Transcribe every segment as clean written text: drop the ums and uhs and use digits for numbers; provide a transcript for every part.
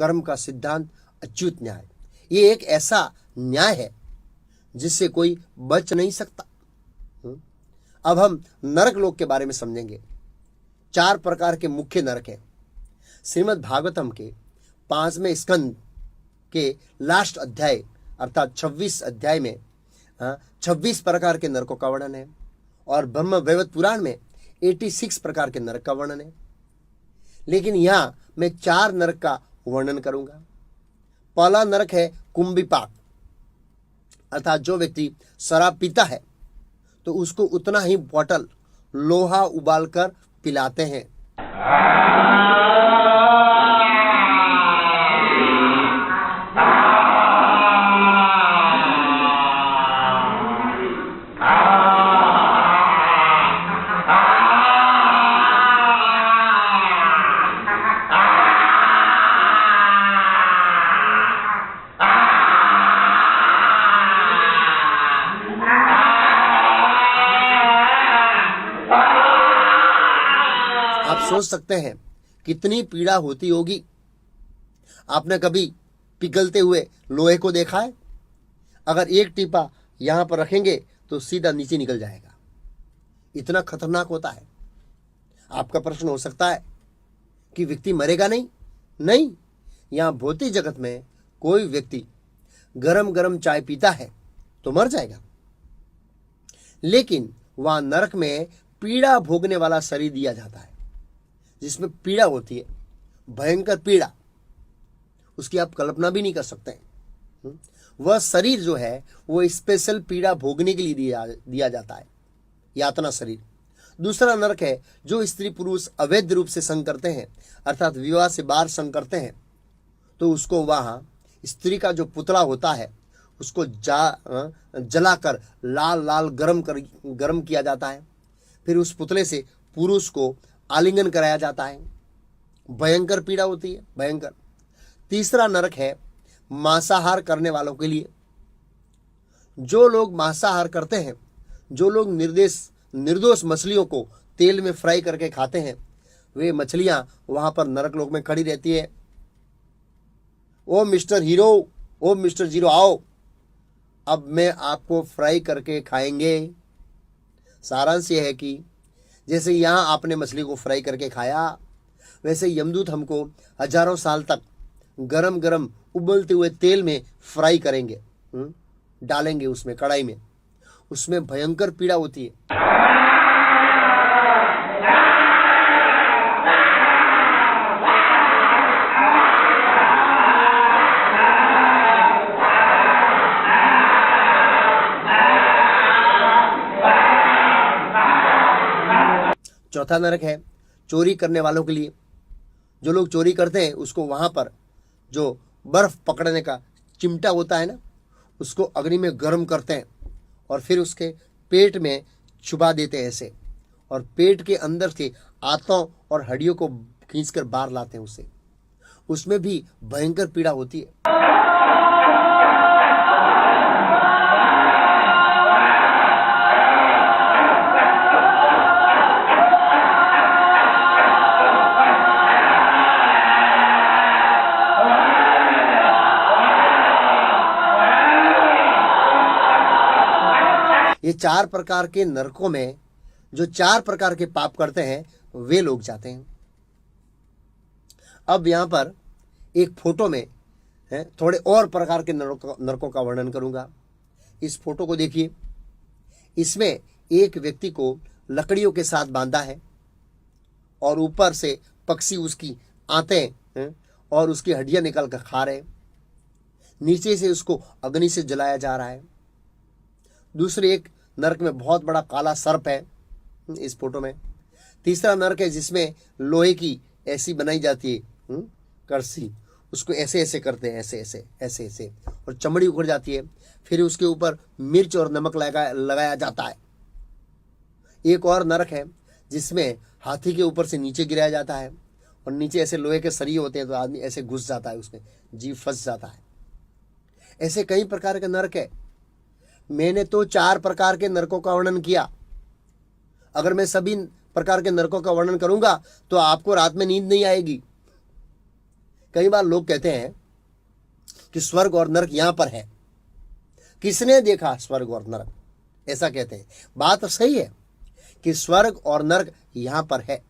कर्म का सिद्धांत अच्युत न्याय। ये एक ऐसा न्याय है जिससे कोई बच नहीं सकता। अब हम नरक लोक के बारे में समझेंगे। 4 प्रकार के मुख्य नरक हैं। श्रीमद् भागवतम के 5वें स्कंद के लास्ट अध्याय अर्थात 26 अध्याय में 26 प्रकार के नरकों का वर्णन है और ब्रह्म वैवर्त पुराण में 86 प्रकार के नरक का वर्णन है। लेकिन यहां मैं 4 नरक का वर्णन करूंगा। पहला नरक है कुंभिपाक, अर्थात जो व्यक्ति शराब पीता है तो उसको उतना ही बोतल लोहा उबालकर पिलाते हैं। सोच सकते हैं कितनी पीड़ा होती होगी। आपने कभी पिघलते हुए लोहे को देखा है? अगर एक टीपा यहां पर रखेंगे तो सीधा नीचे निकल जाएगा। इतना खतरनाक होता है। आपका प्रश्न हो सकता है कि व्यक्ति मरेगा नहीं? नहीं, यहां भौतिक जगत में कोई व्यक्ति गरम गरम चाय पीता है तो मर जाएगा, लेकिन वहां नरक में पीड़ा भोगने वाला शरीर दिया जाता है जिसमें पीड़ा होती है, भयंकर पीड़ा, उसकी आप कल्पना भी नहीं कर सकते हैं। वह शरीर जो है वो स्पेशल पीड़ा भोगने के लिए दिया जाता है, यातना शरीर। दूसरा नरक है जो स्त्री पुरुष अवैध रूप से संग करते हैं अर्थात विवाह से बाहर संग करते हैं, तो उसको वहां स्त्री का जो पुतला होता है उसको जलाकर लाल लाल गरम किया जाता है। फिर उस पुतले से पुरुष को आलिंगन कराया जाता है। भयंकर पीड़ा होती है, भयंकर। तीसरा नरक है मांसाहार करने वालों के लिए। जो लोग मांसाहार करते हैं, जो लोग निर्दोष मछलियों को तेल में फ्राई करके खाते हैं, वे मछलियां वहां पर नरक लोक में खड़ी रहती है। ओ मिस्टर हीरो, ओ मिस्टर जीरो, आओ, अब मैं आपको फ्राई करके खाएंगे। सारांश यह है कि जैसे यहां आपने मछली को फ्राई करके खाया, वैसे यमदूत हमको हजारों साल तक गरम गरम उबलते हुए तेल में फ्राई करेंगे, डालेंगे उसमें कढ़ाई में। उसमें भयंकर पीड़ा होती है। चौथा नरक है चोरी करने वालों के लिए। जो लोग चोरी करते हैं उसको वहां पर जो बर्फ पकड़ने का चिमटा होता है ना, उसको अग्नि में गर्म करते हैं और फिर उसके पेट में चुबा देते हैं ऐसे, और पेट के अंदर से आंतों और हड्डियों को खींचकर बाहर लाते हैं उससे। उसमें भी भयंकर पीड़ा होती है। ये 4 प्रकार के नरकों में जो 4 प्रकार के पाप करते हैं वे लोग जाते हैं। अब यहां पर एक फोटो में थोड़े और प्रकार के नरकों का वर्णन करूंगा। इस फोटो को देखिए। इसमें एक व्यक्ति को लकड़ियों के साथ बांधा है और ऊपर से पक्षी उसकी आंतें और उसकी हड्डियां निकाल कर खा रहे हैं। नीचे से उसको अग्नि से जलाया जा रहा है। दूसरे एक नरक में बहुत बड़ा काला सर्प है इस फोटो में। तीसरा नरक है जिसमें लोहे की ऐसी बनाई जाती है करसी, उसको ऐसे ऐसे करते हैं, ऐसे ऐसे ऐसे ऐसे, और चमड़ी उखड़ जाती है। फिर उसके ऊपर मिर्च और नमक लगाया जाता है। एक और नरक है जिसमें हाथी के ऊपर से नीचे गिराया जाता है और नीचे ऐसे लोहे के सरिये होते हैं, तो आदमी ऐसे घुस जाता है, उसमें जीव फंस जाता है। ऐसे कई प्रकार के नरक है। मैंने तो 4 प्रकार के नरकों का वर्णन किया। अगर मैं सभी प्रकार के नरकों का वर्णन करूंगा तो आपको रात में नींद नहीं आएगी। कई बार लोग कहते हैं कि स्वर्ग और नरक यहां पर है, किसने देखा स्वर्ग और नरक, ऐसा कहते हैं। बात सही है कि स्वर्ग और नरक यहां पर है,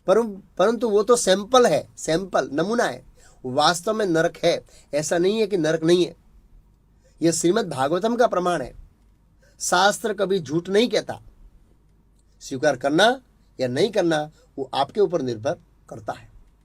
परंतु वो तो सैंपल है, सैंपल नमूना है। वास्तव में नरक है, ऐसा नहीं है कि नरक नहीं है। यह श्रीमद् भागवतम का प्रमाण है। शास्त्र कभी झूठ नहीं कहता। स्वीकार करना या नहीं करना वो आपके ऊपर निर्भर करता है।